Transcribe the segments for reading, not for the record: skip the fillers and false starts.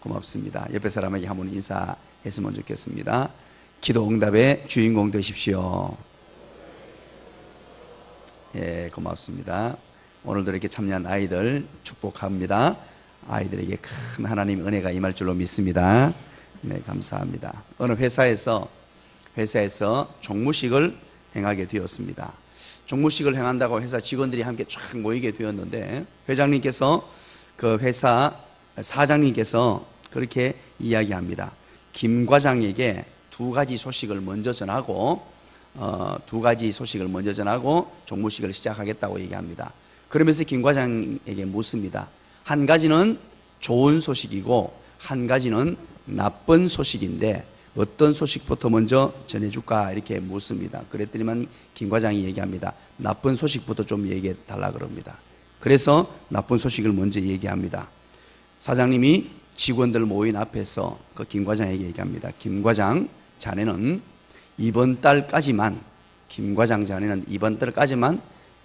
고맙습니다. 옆에 사람에게 한번 인사했으면 좋겠습니다. 기도 응답의 주인공 되십시오. 예, 고맙습니다. 오늘도 이렇게 참여한 아이들 축복합니다. 아이들에게 큰 하나님의 은혜가 임할 줄로 믿습니다. 네, 감사합니다. 어느 회사에서 종무식을 행하게 되었습니다. 종무식을 행한다고 회사 직원들이 함께 쫙 모이게 되었는데, 회장님께서 그 회사 사장님께서 그렇게 이야기합니다. 김 과장에게 두 가지 소식을 먼저 전하고 종무식을 시작하겠다고 얘기합니다. 그러면서 김 과장에게 묻습니다. 한 가지는 좋은 소식이고 한 가지는 나쁜 소식인데 어떤 소식부터 먼저 전해줄까 이렇게 묻습니다. 그랬더니만 김 과장이 얘기합니다. 나쁜 소식부터 좀 얘기해 달라 그럽니다. 그래서 나쁜 소식을 먼저 얘기합니다. 사장님이 직원들 모인 앞에서 그 김 과장에게 얘기합니다. 김 과장, 자네는 이번 달까지만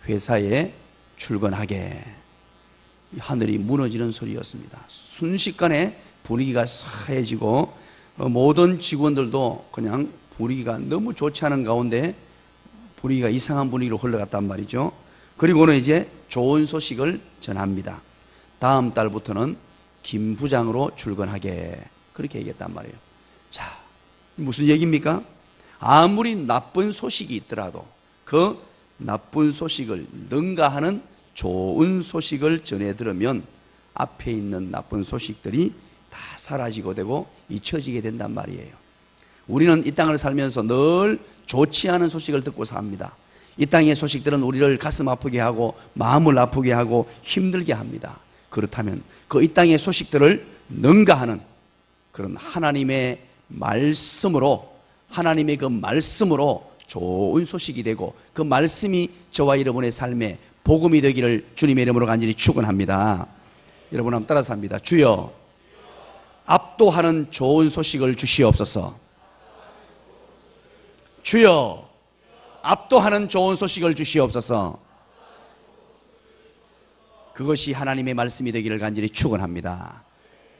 회사에 출근하게. 하늘이 무너지는 소리였습니다. 순식간에 분위기가 싸해지고 모든 직원들도 그냥 분위기가 너무 좋지 않은 가운데 분위기가 이상한 분위기로 흘러갔단 말이죠. 그리고는 이제 좋은 소식을 전합니다. 다음 달부터는 김 부장으로 출근하게. 그렇게 얘기했단 말이에요. 자, 무슨 얘기입니까? 아무리 나쁜 소식이 있더라도 그 나쁜 소식을 능가하는 좋은 소식을 전해 들으면 앞에 있는 나쁜 소식들이 다 사라지고 되고 잊혀지게 된단 말이에요. 우리는 이 땅을 살면서 늘 좋지 않은 소식을 듣고 삽니다. 이 땅의 소식들은 우리를 가슴 아프게 하고 마음을 아프게 하고 힘들게 합니다. 그렇다면 그 이 땅의 소식들을 능가하는 그런 하나님의 말씀으로 좋은 소식이 되고 그 말씀이 저와 여러분의 삶에 복음이 되기를 주님의 이름으로 간절히 축원합니다. 여러분 한번 따라서 합니다. 주여, 압도하는 좋은 소식을 주시옵소서. 주여, 압도하는 좋은 소식을 주시옵소서. 그것이 하나님의 말씀이 되기를 간절히 축원합니다.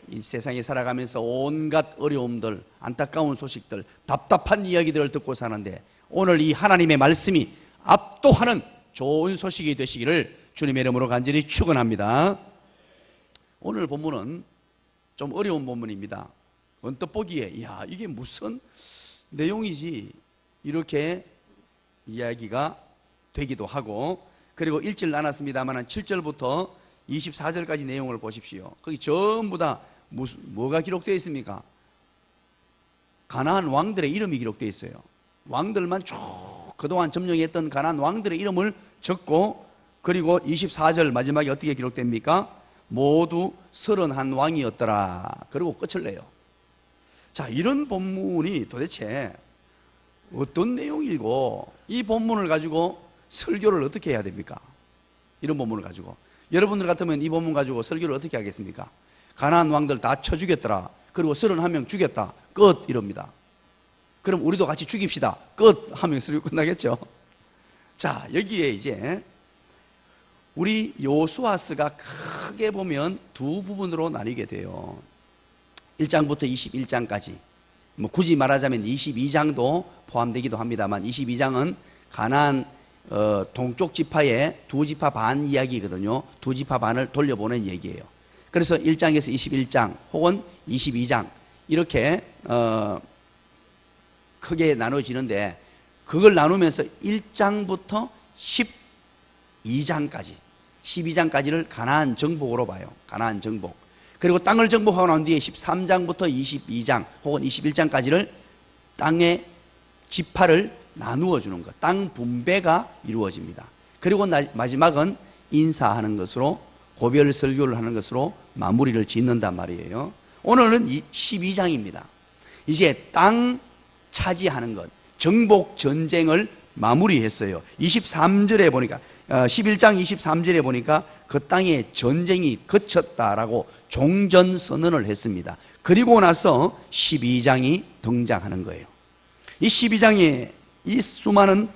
이 세상에 살아가면서 온갖 어려움들, 안타까운 소식들, 답답한 이야기들을 듣고 사는데 오늘 이 하나님의 말씀이 압도하는 좋은 소식이 되시기를 주님의 이름으로 간절히 축원합니다. 오늘 본문은 좀 어려운 본문입니다. 언뜻 보기에 이게 무슨 내용이지 이렇게 이야기가 되기도 하고, 그리고 읽지를 않았습니다만 7절부터 24절까지 내용을 보십시오. 거기 전부 다 뭐가 기록되어 있습니까? 가나안 왕들의 이름이 기록되어 있어요. 왕들만 쭉 그동안 점령했던 가나안 왕들의 이름을 적고, 그리고 24절 마지막에 어떻게 기록됩니까? 모두 31왕이었더라. 그리고 끝을 내요. 자, 이런 본문이 도대체 어떤 내용이고 이 본문을 가지고 설교를 어떻게 해야 됩니까? 이런 본문을 가지고 여러분들 같으면 이 본문 가지고 설교를 어떻게 하겠습니까? 가나안 왕들 다 쳐 죽였더라. 그리고 31명 죽였다. 끝. 이럽니다. 그럼 우리도 같이 죽입시다. 끝. 하면 설교 끝나겠죠. 자, 여기에 이제 우리 여호수아서가 크게 보면 두 부분으로 나뉘게 돼요. 1장부터 21장까지, 굳이 말하자면 22장도 포함되기도 합니다만 22장은 가나안 동쪽 지파의 두 지파 반 이야기거든요. 두 지파 반을 돌려보는 얘기예요. 그래서 1장에서 21장 혹은 22장 이렇게 크게 나눠지는데, 그걸 나누면서 1장부터 12장까지를 가나안 정복으로 봐요. 가나안 정복. 그리고 땅을 정복하고 난 뒤에 13장부터 22장 혹은 21장까지를 땅의 지파를 나누어 주는 것, 땅 분배가 이루어집니다. 그리고 마지막은 인사하는 것으로, 고별 설교를 하는 것으로 마무리를 짓는단 말이에요. 오늘은 12장입니다. 이제 땅 차지하는 것, 정복 전쟁을 마무리했어요. 23절에 보니까 11장 23절에 보니까 그 땅에 전쟁이 그쳤다라고 종전선언을 했습니다. 그리고 나서 12장이 등장하는 거예요. 이 12장에 이 수많은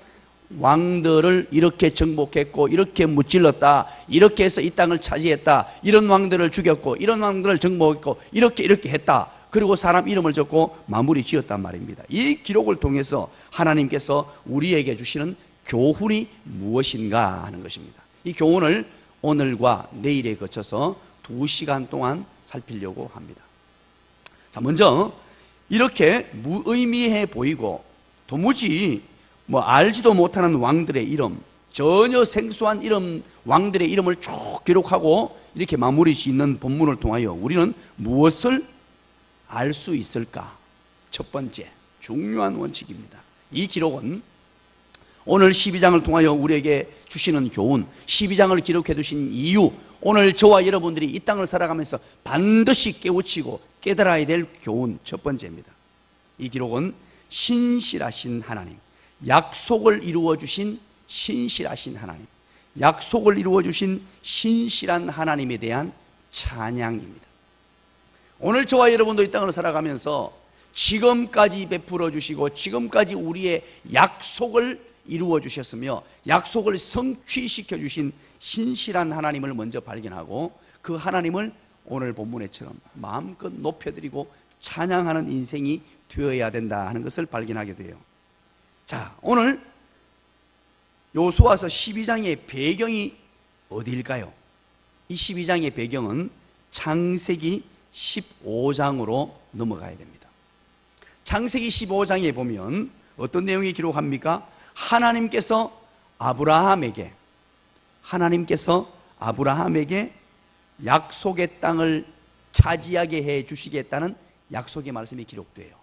왕들을 이렇게 정복했고 이렇게 무찔렀다, 이렇게 해서 이 땅을 차지했다, 이런 왕들을 죽였고 이런 왕들을 정복했고 이렇게 했다, 그리고 사람 이름을 적고 마무리 지었단 말입니다. 이 기록을 통해서 하나님께서 우리에게 주시는 교훈이 무엇인가 하는 것입니다. 이 교훈을 오늘과 내일에 거쳐서 2시간 동안 살피려고 합니다. 자, 먼저 이렇게 무의미해 보이고 도무지 알지도 못하는 왕들의 이름, 전혀 생소한 이름, 왕들의 이름을 쭉 기록하고 이렇게 마무리 짓는 본문을 통하여 우리는 무엇을 알 수 있을까? 첫 번째 중요한 원칙입니다. 이 기록은 오늘 12장을 통하여 우리에게 주시는 교훈, 12장을 기록해 두신 이유, 오늘 저와 여러분들이 이 땅을 살아가면서 반드시 깨우치고 깨달아야 될 교훈 첫 번째입니다. 이 기록은 신실하신 하나님, 약속을 이루어 주신 신실하신 하나님, 약속을 이루어 주신 신실한 하나님에 대한 찬양입니다. 오늘 저와 여러분도 이 땅을 살아가면서 지금까지 베풀어 주시고 지금까지 우리의 약속을 이루어 주셨으며 약속을 성취시켜 주신 신실한 하나님을 먼저 발견하고 그 하나님을 오늘 본문에처럼 마음껏 높여드리고 찬양하는 인생이 되어야 된다 하는 것을 발견하게 돼요. 자, 오늘 여호수아서 12장의 배경이 어디일까요? 이 12장의 배경은 창세기 15장으로 넘어가야 됩니다. 창세기 15장에 보면 어떤 내용이 기록합니까? 하나님께서 아브라함에게 약속의 땅을 차지하게 해 주시겠다는 약속의 말씀이 기록돼요.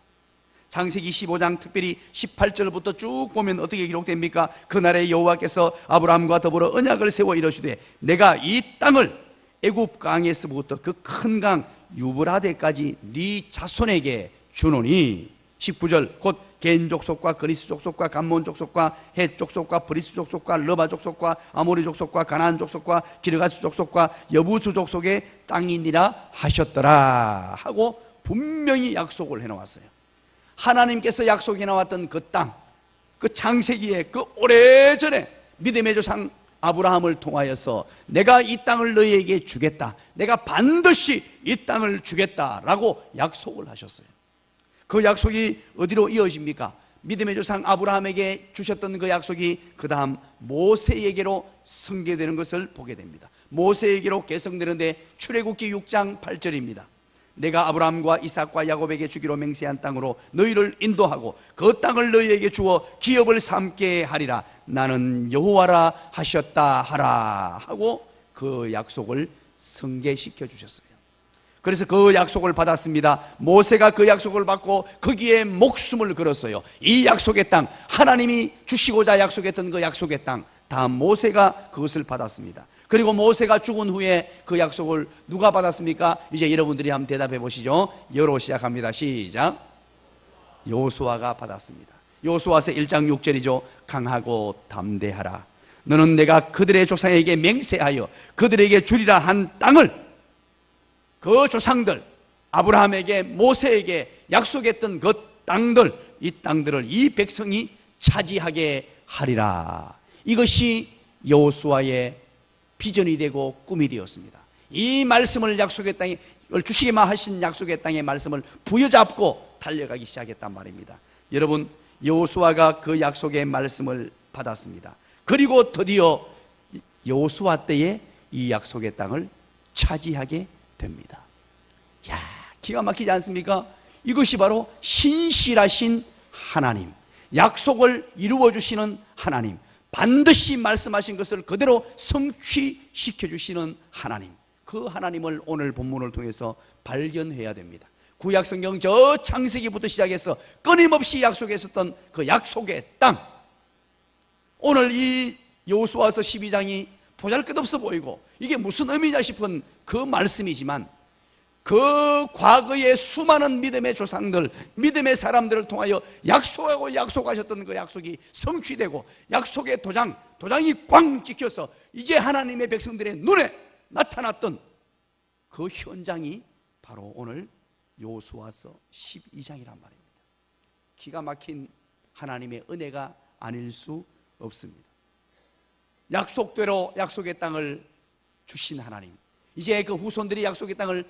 창세기 15장 특별히 18절부터 쭉 보면 어떻게 기록됩니까? 그날에 여호와께서 아브라함과 더불어 언약을 세워 이르시되 내가 이 땅을 애굽 강에서부터 그 큰 강 유브라데까지 네 자손에게 주노니 19절 곧 겐 족속과 그리스 족속과 감몬 족속과 헷 족속과 브리스 족속과 러바 족속과 아모리 족속과 가나안 족속과 기르가스 족속과 여부수 족속의 땅이니라 하셨더라 하고 분명히 약속을 해놓았어요. 하나님께서 약속해 나왔던 그 땅, 그 창세기에 그 오래전에 믿음의 조상 아브라함을 통하여서 내가 이 땅을 너희에게 주겠다, 내가 반드시 이 땅을 주겠다라고 약속을 하셨어요. 그 약속이 어디로 이어집니까? 믿음의 조상 아브라함에게 주셨던 그 약속이 그 다음 모세에게로 승계되는 것을 보게 됩니다. 모세에게로 계승되는데 출애굽기 6장 8절입니다. 내가 아브라함과 이삭과 야곱에게 주기로 맹세한 땅으로 너희를 인도하고 그 땅을 너희에게 주어 기업을 삼게 하리라. 나는 여호와라 하셨다 하라 하고 그 약속을 승계시켜 주셨어요. 그래서 그 약속을 받았습니다. 모세가 그 약속을 받고 거기에 목숨을 걸었어요. 이 약속의 땅, 하나님이 주시고자 약속했던 그 약속의 땅, 다음 모세가 그것을 받았습니다. 그리고 모세가 죽은 후에 그 약속을 누가 받았습니까? 이제 여러분들이 한번 대답해 보시죠. 여로 시작합니다. 시작. 여호수아가 받았습니다. 여호수아서 1장 6절이죠. 강하고 담대하라. 너는 내가 그들의 조상에게 맹세하여 그들에게 주리라 한 땅을, 그 조상들 아브라함에게 모세에게 약속했던 그 땅들, 이 땅들을 이 백성이 차지하게 하리라. 이것이 여호수아의 비전이 되고 꿈이 되었습니다. 이 말씀을 약속의 땅에 주시기만 하신 약속의 땅의 말씀을 부여잡고 달려가기 시작했단 말입니다. 여러분, 여호수아가 그 약속의 말씀을 받았습니다. 그리고 드디어 여호수아 때에 이 약속의 땅을 차지하게 됩니다. 야, 기가 막히지 않습니까? 이것이 바로 신실하신 하나님, 약속을 이루어 주시는 하나님, 반드시 말씀하신 것을 그대로 성취시켜 주시는 하나님, 그 하나님을 오늘 본문을 통해서 발견해야 됩니다. 구약 성경 저 창세기부터 시작해서 끊임없이 약속했었던 그 약속의 땅, 오늘 이 여호수아서 12장이 보잘것없어 보이고 이게 무슨 의미냐 싶은 그 말씀이지만, 그 과거의 수많은 믿음의 조상들, 믿음의 사람들을 통하여 약속하고 약속하셨던 그 약속이 성취되고 약속의 도장이 꽝 찍혀서 이제 하나님의 백성들의 눈에 나타났던 그 현장이 바로 오늘 여호수아서 12장이란 말입니다. 기가 막힌 하나님의 은혜가 아닐 수 없습니다. 약속대로 약속의 땅을 주신 하나님, 이제 그 후손들이 약속의 땅을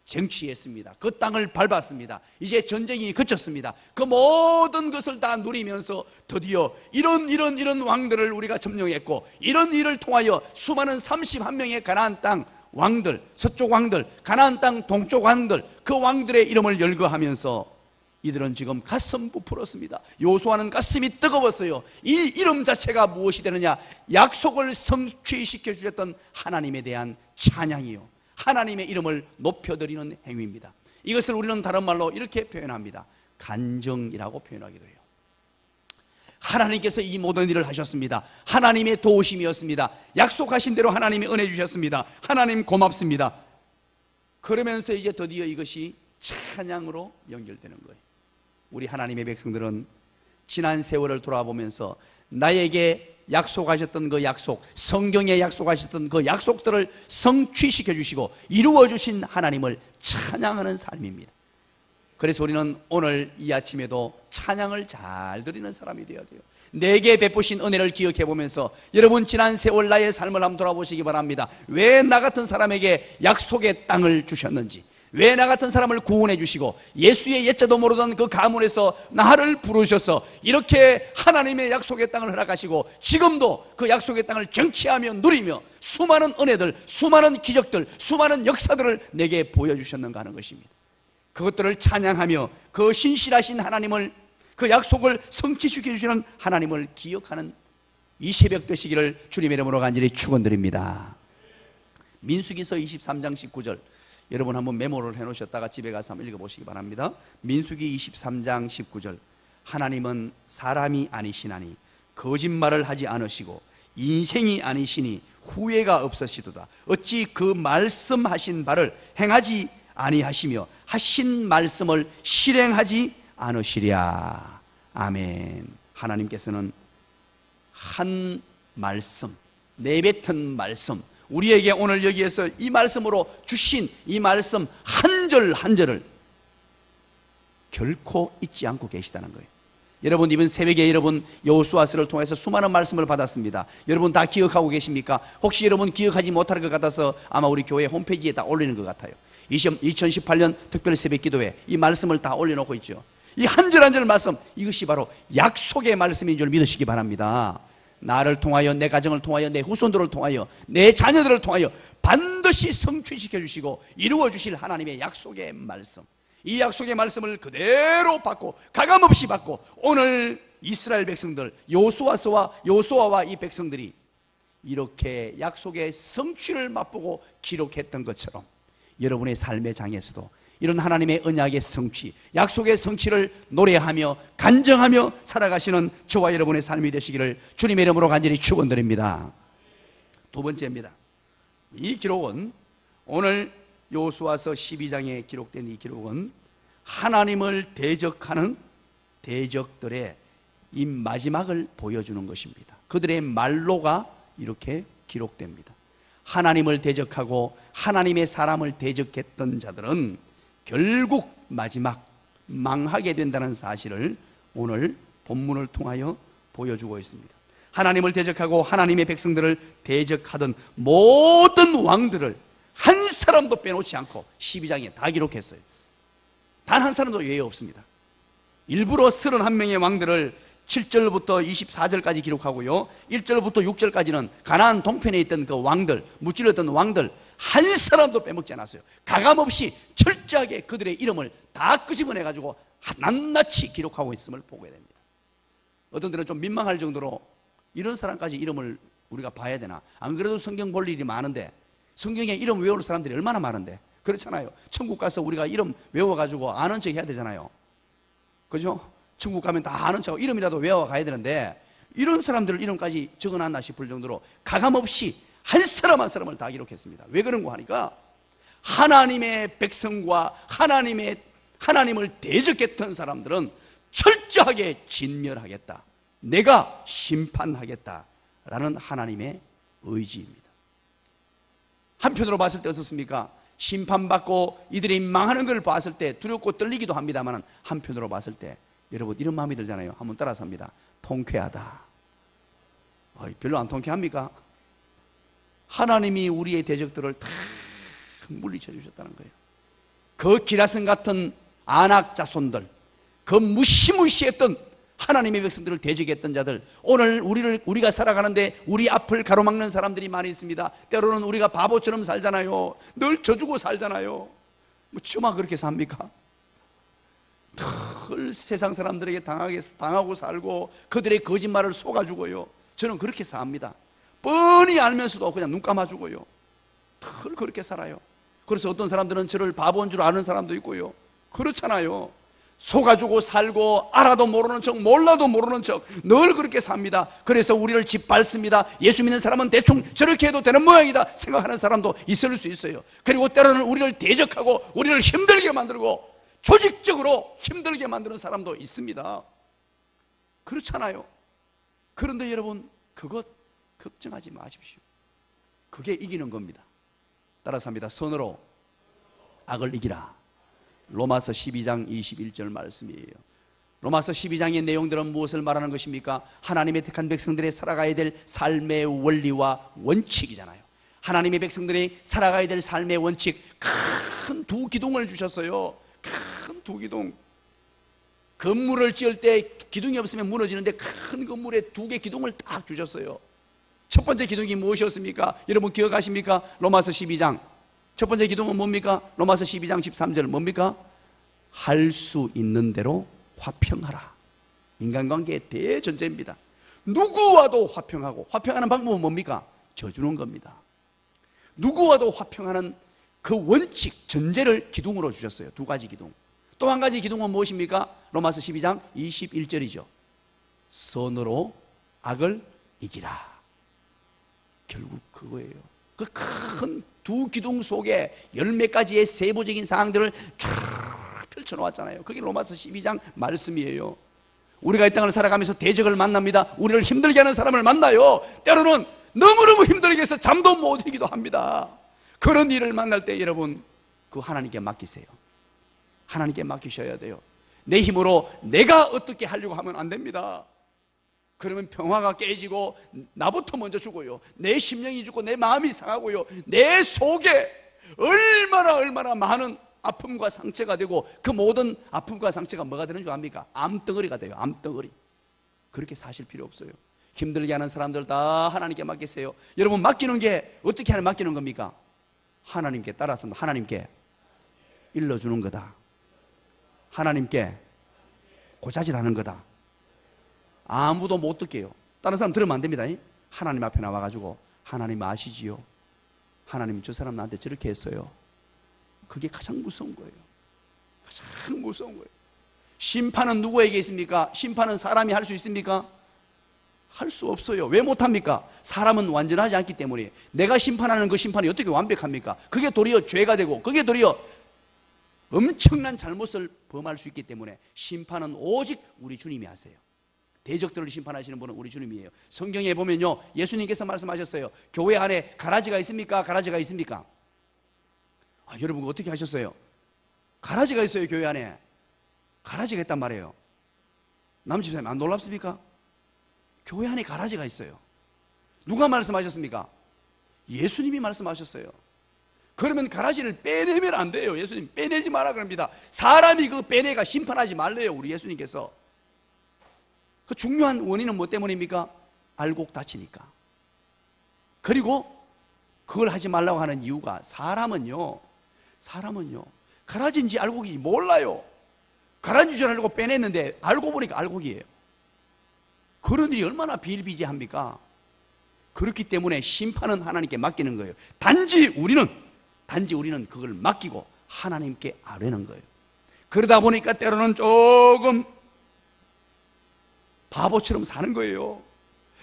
쟁취했습니다. 그 땅을 밟았습니다. 이제 전쟁이 그쳤습니다. 그 모든 것을 다 누리면서 드디어 이런 왕들을 우리가 점령했고, 이런 일을 통하여 수많은 31명의 가나안 땅 왕들, 서쪽 왕들, 가나안 땅 동쪽 왕들, 그 왕들의 이름을 열거하면서 이들은 지금 가슴 부풀었습니다. 요수아는 가슴이 뜨거웠어요. 이 이름 자체가 무엇이 되느냐? 약속을 성취시켜 주셨던 하나님에 대한 찬양이요, 하나님의 이름을 높여드리는 행위입니다. 이것을 우리는 다른 말로 이렇게 표현합니다. 간정이라고 표현하기도 해요. 하나님께서 이 모든 일을 하셨습니다. 하나님의 도우심이었습니다. 약속하신 대로 하나님이 은혜 주셨습니다. 하나님 고맙습니다. 그러면서 이제 드디어 이것이 찬양으로 연결되는 거예요. 우리 하나님의 백성들은 지난 세월을 돌아보면서 나에게 약속하셨던 그 약속, 성경에 약속하셨던 그 약속들을 성취시켜 주시고 이루어 주신 하나님을 찬양하는 삶입니다. 그래서 우리는 오늘 이 아침에도 찬양을 잘 드리는 사람이 되어야 돼요. 내게 베푸신 은혜를 기억해 보면서 여러분 지난 세월 나의 삶을 한번 돌아보시기 바랍니다. 왜 나 같은 사람에게 약속의 땅을 주셨는지, 왜 나 같은 사람을 구원해 주시고 예수의 예자도 모르던 그 가문에서 나를 부르셔서 이렇게 하나님의 약속의 땅을 허락하시고 지금도 그 약속의 땅을 쟁취하며 누리며 수많은 은혜들, 수많은 기적들, 수많은 역사들을 내게 보여주셨는가 하는 것입니다. 그것들을 찬양하며 그 신실하신 하나님을, 그 약속을 성취시켜 주시는 하나님을 기억하는 이 새벽 되시기를 주님의 이름으로 간절히 축원드립니다. 민수기서 23장 19절 여러분 한번 메모를 해놓으셨다가 집에 가서 한번 읽어보시기 바랍니다. 민수기 23장 19절 하나님은 사람이 아니시나니 거짓말을 하지 않으시고 인생이 아니시니 후회가 없으시도다. 어찌 그 말씀하신 바를 행하지 아니하시며 하신 말씀을 실행하지 않으시랴. 아멘. 하나님께서는 한 말씀, 내뱉은 말씀, 우리에게 오늘 여기에서 이 말씀으로 주신 이 말씀 한 절 한 절을 결코 잊지 않고 계시다는 거예요. 여러분 이번 새벽에 여러분 여호수아서를 통해서 수많은 말씀을 받았습니다. 여러분 다 기억하고 계십니까? 혹시 여러분 기억하지 못할 것 같아서 아마 우리 교회 홈페이지에 다 올리는 것 같아요. 2018년 특별 새벽 기도회 이 말씀을 다 올려놓고 있죠. 이 한 절 한 절 말씀, 이것이 바로 약속의 말씀인 줄 믿으시기 바랍니다. 나를 통하여, 내 가정을 통하여, 내 후손들을 통하여, 내 자녀들을 통하여 반드시 성취시켜 주시고 이루어 주실 하나님의 약속의 말씀, 이 약속의 말씀을 그대로 받고 가감없이 받고 오늘 이스라엘 백성들 여호수아와 이 백성들이 이렇게 약속의 성취를 맛보고 기록했던 것처럼 여러분의 삶의 장에서도 이런 하나님의 언약의 성취, 약속의 성취를 노래하며 간정하며 살아가시는 저와 여러분의 삶이 되시기를 주님의 이름으로 간절히 축원드립니다. 두 번째입니다. 이 기록은 오늘 여호수아서 12장에 기록된 이 기록은 하나님을 대적하는 대적들의 이 마지막을 보여주는 것입니다. 그들의 말로가 이렇게 기록됩니다. 하나님을 대적하고 하나님의 사람을 대적했던 자들은 결국 마지막 망하게 된다는 사실을 오늘 본문을 통하여 보여주고 있습니다. 하나님을 대적하고 하나님의 백성들을 대적하던 모든 왕들을 한 사람도 빼놓지 않고 12장에 다 기록했어요. 단 한 사람도 예외 없습니다. 일부러 31명의 왕들을 7절부터 24절까지 기록하고요, 1절부터 6절까지는 가나안 동편에 있던 그 왕들, 무찔렀던 왕들 한 사람도 빼먹지 않았어요. 가감없이 철저하게 그들의 이름을 다 끄집어내가지고 낱낱이 기록하고 있음을 보게 됩니다. 어떤 데는 좀 민망할 정도로 이런 사람까지 이름을 우리가 봐야 되나? 안 그래도 성경 볼 일이 많은데, 성경에 이름 외우는 사람들이 얼마나 많은데, 그렇잖아요. 천국 가서 우리가 이름 외워가지고 아는 척 해야 되잖아요. 그죠? 천국 가면 다 아는 척 이름이라도 외워가야 되는데 이런 사람들 이름까지 적어놨나 싶을 정도로 가감없이 한 사람 한 사람을 다 기록했습니다. 왜 그런가 하니까 하나님의 백성과 하나님을 대적했던 사람들은 철저하게 진멸하겠다, 내가 심판하겠다라는 하나님의 의지입니다. 한편으로 봤을 때 어떻습니까? 심판받고 이들이 망하는 걸 봤을 때 두렵고 떨리기도 합니다만, 한편으로 봤을 때 여러분 이런 마음이 들잖아요. 한번 따라서 합니다. 통쾌하다. 별로 안 통쾌합니까? 하나님이 우리의 대적들을 다 물리쳐 주셨다는 거예요. 그 기라성 같은 안악 자손들, 그 무시무시했던 하나님의 백성들을 대적했던 자들, 오늘 우리가 살아가는데 우리 앞을 가로막는 사람들이 많이 있습니다. 때로는 우리가 바보처럼 살잖아요. 늘 져주고 살잖아요. 뭐 저만 그렇게 삽니까? 늘 세상 사람들에게 당하고 살고 그들의 거짓말을 속아주고요. 저는 그렇게 삽니다. 뻔히 알면서도 그냥 눈 감아주고요. 늘 그렇게 살아요. 그래서 어떤 사람들은 저를 바보인 줄 아는 사람도 있고요. 그렇잖아요. 속아주고 살고 알아도 모르는 척 몰라도 모르는 척 늘 그렇게 삽니다. 그래서 우리를 짓밟습니다. 예수 믿는 사람은 대충 저렇게 해도 되는 모양이다 생각하는 사람도 있을 수 있어요. 그리고 때로는 우리를 대적하고 우리를 힘들게 만들고 조직적으로 힘들게 만드는 사람도 있습니다. 그렇잖아요. 그런데 여러분, 그것 걱정하지 마십시오. 그게 이기는 겁니다. 따라서 합니다. 선으로 악을 이기라. 로마서 12장 21절 말씀이에요. 로마서 12장의 내용들은 무엇을 말하는 것입니까? 하나님의 택한 백성들이 살아가야 될 삶의 원리와 원칙이잖아요. 하나님의 백성들이 살아가야 될 삶의 원칙, 큰 두 기둥을 주셨어요. 큰 두 기둥. 건물을 지을 때 기둥이 없으면 무너지는데 큰 건물에 두 개 기둥을 딱 주셨어요. 첫 번째 기둥이 무엇이었습니까? 여러분 기억하십니까? 로마서 12장 첫 번째 기둥은 뭡니까? 로마서 12장 13절 뭡니까? 할 수 있는 대로 화평하라. 인간관계의 대전제입니다. 누구와도 화평하고, 화평하는 방법은 뭡니까? 져주는 겁니다. 누구와도 화평하는 그 원칙, 전제를 기둥으로 주셨어요. 두 가지 기둥. 또 한 가지 기둥은 무엇입니까? 로마서 12장 21절이죠. 선으로 악을 이기라. 결국 그거예요. 그 큰 두 기둥 속에 열 몇 가지의 세부적인 사항들을 쫙 펼쳐놓았잖아요. 그게 로마서 12장 말씀이에요. 우리가 이 땅을 살아가면서 대적을 만납니다. 우리를 힘들게 하는 사람을 만나요. 때로는 너무너무 힘들게 해서 잠도 못 이기도 합니다. 그런 일을 만날 때 여러분, 그 하나님께 맡기세요. 하나님께 맡기셔야 돼요. 내 힘으로 내가 어떻게 하려고 하면 안 됩니다. 그러면 평화가 깨지고 나부터 먼저 죽어요. 내 심령이 죽고 내 마음이 상하고요. 내 속에 얼마나 많은 아픔과 상처가 되고, 그 모든 아픔과 상처가 뭐가 되는 줄 압니까? 암덩어리가 돼요. 암덩어리. 그렇게 사실 필요 없어요. 힘들게 하는 사람들 다 하나님께 맡기세요. 여러분, 맡기는 게 어떻게 하면 맡기는 겁니까? 하나님께 따라서 하나님께 일러주는 거다. 하나님께 고자질하는 거다. 아무도 못 듣게요. 다른 사람 들으면 안 됩니다. 하나님 앞에 나와가지고, 하나님 아시지요? 하나님 저 사람 나한테 저렇게 했어요. 그게 가장 무서운 거예요. 가장 무서운 거예요. 심판은 누구에게 있습니까? 심판은 사람이 할 수 있습니까? 할 수 없어요. 왜 못합니까? 사람은 완전하지 않기 때문에. 내가 심판하는 그 심판이 어떻게 완벽합니까? 그게 도리어 죄가 되고, 그게 도리어 엄청난 잘못을 범할 수 있기 때문에 심판은 오직 우리 주님이 하세요. 대적들을 심판하시는 분은 우리 주님이에요. 성경에 보면요, 예수님께서 말씀하셨어요. 교회 안에 가라지가 있습니까? 가라지가 있습니까? 여러분 어떻게 하셨어요? 가라지가 있어요. 교회 안에 가라지가 있단 말이에요. 남집사님 안 놀랍습니까? 교회 안에 가라지가 있어요. 누가 말씀하셨습니까? 예수님이 말씀하셨어요. 그러면 가라지를 빼내면 안 돼요. 예수님 빼내지 마라 그럽니다. 사람이 그 빼내가 심판하지 말래요. 우리 예수님께서. 그 중요한 원인은 뭐 때문입니까? 알곡 다치니까. 그리고 그걸 하지 말라고 하는 이유가, 사람은요 가라지인지 알곡인지 몰라요. 가라지인 줄 알고 빼냈는데 알고 보니까 알곡이에요. 그런 일이 얼마나 비일비재합니까? 그렇기 때문에 심판은 하나님께 맡기는 거예요. 단지 우리는 그걸 맡기고 하나님께 아뢰는 거예요. 그러다 보니까 때로는 조금 바보처럼 사는 거예요.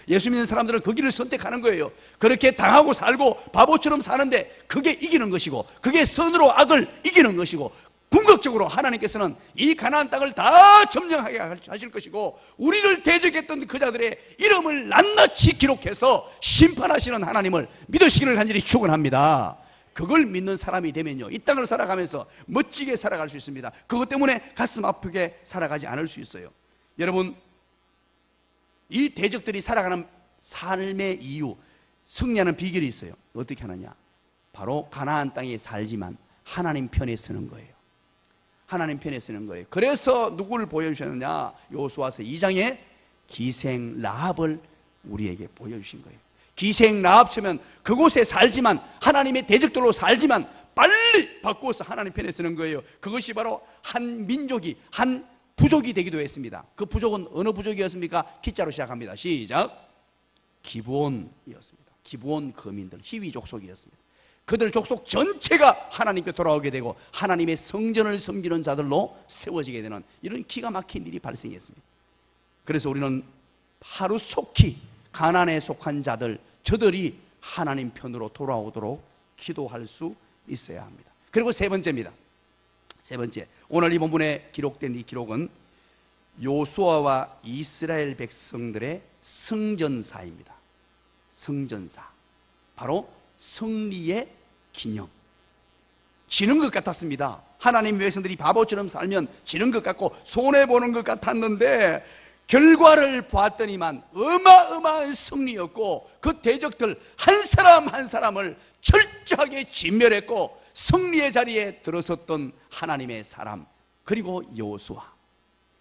예수 믿는 사람들은 그 길을 선택하는 거예요. 그렇게 당하고 살고 바보처럼 사는데 그게 이기는 것이고, 그게 선으로 악을 이기는 것이고, 궁극적으로 하나님께서는 이 가나안 땅을 다 점령하게 하실 것이고, 우리를 대적했던 그 자들의 이름을 낱낱이 기록해서 심판하시는 하나님을 믿으시기를 간절히 축원합니다. 그걸 믿는 사람이 되면요, 이 땅을 살아가면서 멋지게 살아갈 수 있습니다. 그것 때문에 가슴 아프게 살아가지 않을 수 있어요. 여러분, 이 대적들이 살아가는 삶의 이유, 승리하는 비결이 있어요. 어떻게 하느냐? 바로 가나안 땅에 살지만 하나님 편에 서는 거예요. 하나님 편에 서는 거예요. 그래서 누구를 보여주셨느냐? 여호수아서 2장에 기생 라합을 우리에게 보여주신 거예요. 기생 라합처럼 그곳에 살지만 하나님의 대적들로 살지만 빨리 바꾸어서 하나님 편에 서는 거예요. 그것이 바로 한 민족이, 한 부족이 되기도 했습니다. 그 부족은 어느 부족이었습니까? 기자로 시작합니다. 시작. 기브온이었습니다. 기브온 거민들, 히위 족속이었습니다. 그들 족속 전체가 하나님께 돌아오게 되고 하나님의 성전을 섬기는 자들로 세워지게 되는 이런 기가 막힌 일이 발생했습니다. 그래서 우리는 하루속히 가나안에 속한 자들, 저들이 하나님 편으로 돌아오도록 기도할 수 있어야 합니다. 그리고 세 번째입니다. 세 번째, 오늘 이 본문에 기록된 이 기록은 요수아와 이스라엘 백성들의 성전사입니다. 성전사, 바로 승리의 기념. 지는 것 같았습니다. 하나님의 백성들이 바보처럼 살면 지는 것 같고 손해보는 것 같았는데 결과를 봤더니만 어마어마한 승리였고 그 대적들 한 사람 한 사람을 철저하게 진멸했고 승리의 자리에 들어섰던 하나님의 사람, 그리고 여호수아,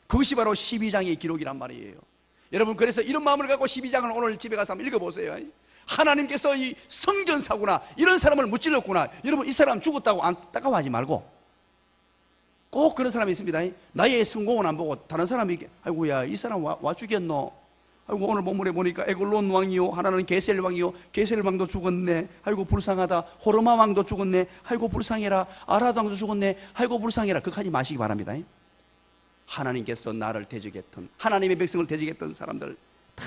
그것이 바로 12장의 기록이란 말이에요. 여러분, 그래서 이런 마음을 갖고 12장을 오늘 집에 가서 한번 읽어보세요. 하나님께서 이 성전사구나, 이런 사람을 무찔렀구나. 여러분, 이 사람 죽었다고 안타까워하지 말고, 꼭 그런 사람이 있습니다. 나의 성공은 안 보고 다른 사람이 아이고야 이 사람 와 죽였노. 아이고, 오늘 본문에 보니까 에글론 왕이요, 하나는 게셀 왕이요, 게셀 왕도 죽었네. 아이고 불쌍하다. 호르마 왕도 죽었네. 아이고 불쌍해라. 아라도 왕도 죽었네. 아이고 불쌍해라. 그까지 마시기 바랍니다. 하나님께서 나를 대적했던, 하나님의 백성을 대적했던 사람들 다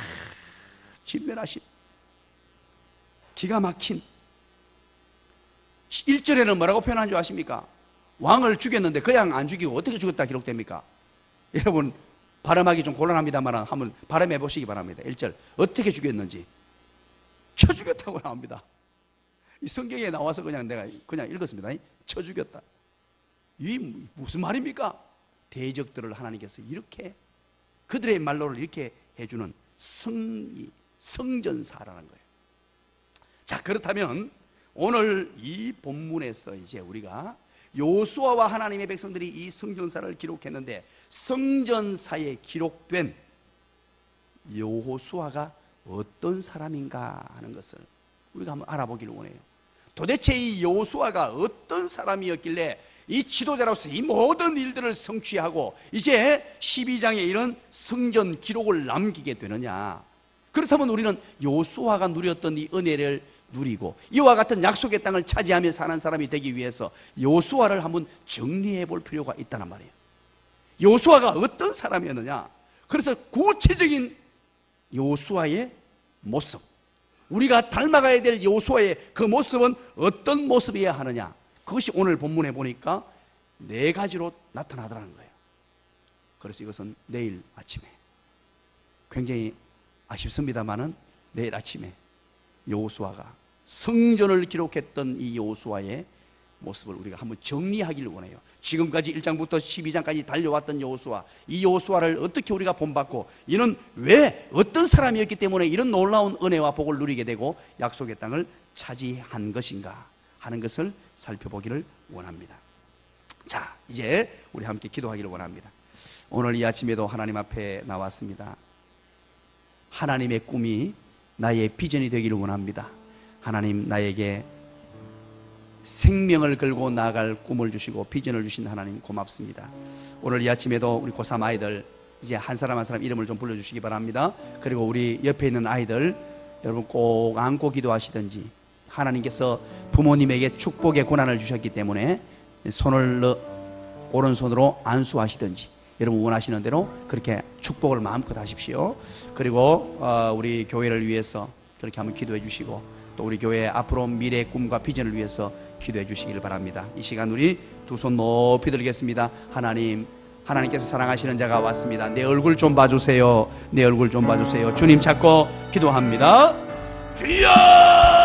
진멸하신 기가 막힌 1절에는 뭐라고 표현한 줄 아십니까? 왕을 죽였는데 그냥 안 죽이고 어떻게 죽였다 기록됩니까? 여러분, 발음하기 좀 곤란합니다만 한번 발음해 보시기 바랍니다. 1절 어떻게 죽였는지 쳐 죽였다고 나옵니다. 이 성경에 나와서 그냥 내가 그냥 읽었습니다. 쳐 죽였다. 이 무슨 말입니까? 대적들을 하나님께서 이렇게 그들의 말로를 이렇게 해주는 승리, 성전사라는 거예요. 자, 그렇다면 오늘 이 본문에서 이제 우리가 여호수아와 하나님의 백성들이 이 성전사를 기록했는데 성전사에 기록된 여호수아가 어떤 사람인가 하는 것을 우리가 한번 알아보기를 원해요. 도대체 이 여호수아가 어떤 사람이었길래 이 지도자로서 이 모든 일들을 성취하고 이제 12장에 이런 성전 기록을 남기게 되느냐? 그렇다면 우리는 여호수아가 누렸던 이 은혜를 누리고 이와 같은 약속의 땅을 차지하며 사는 사람이 되기 위해서 여호수아를 한번 정리해 볼 필요가 있다는 말이에요. 여호수아가 어떤 사람이었느냐? 그래서 구체적인 여호수아의 모습, 우리가 닮아가야 될 여호수아의 그 모습은 어떤 모습이어야 하느냐? 그것이 오늘 본문에 보니까 4가지로 나타나더라는 거예요. 그래서 이것은 내일 아침에, 굉장히 아쉽습니다만은 내일 아침에 여호수아가 성전을 기록했던 이 여호수아의 모습을 우리가 한번 정리하기를 원해요. 지금까지 1장부터 12장까지 달려왔던 여호수아, 이 여호수아를 어떻게 우리가 본받고 이는 왜 어떤 사람이었기 때문에 이런 놀라운 은혜와 복을 누리게 되고 약속의 땅을 차지한 것인가 하는 것을 살펴보기를 원합니다. 자, 이제 우리 함께 기도하기를 원합니다. 오늘 이 아침에도 하나님 앞에 나왔습니다. 하나님의 꿈이 나의 비전이 되기를 원합니다. 하나님, 나에게 생명을 걸고 나아갈 꿈을 주시고 비전을 주신 하나님 고맙습니다. 오늘 이 아침에도 우리 고3 아이들 이제 한 사람 한 사람 이름을 좀 불러주시기 바랍니다. 그리고 우리 옆에 있는 아이들 여러분 꼭 안고 기도하시든지, 하나님께서 부모님에게 축복의 고난을 주셨기 때문에 손을 오른손으로 안수하시든지 여러분 원하시는 대로 그렇게 축복을 마음껏 하십시오. 그리고 우리 교회를 위해서 그렇게 한번 기도해 주시고 또 우리 교회 앞으로 미래의 꿈과 비전을 위해서 기도해 주시기를 바랍니다. 이 시간 우리 두 손 높이 들겠습니다. 하나님, 하나님께서 사랑하시는 자가 왔습니다. 내 얼굴 좀 봐주세요. 내 얼굴 좀 봐주세요. 주님 찾고 기도합니다. 주여!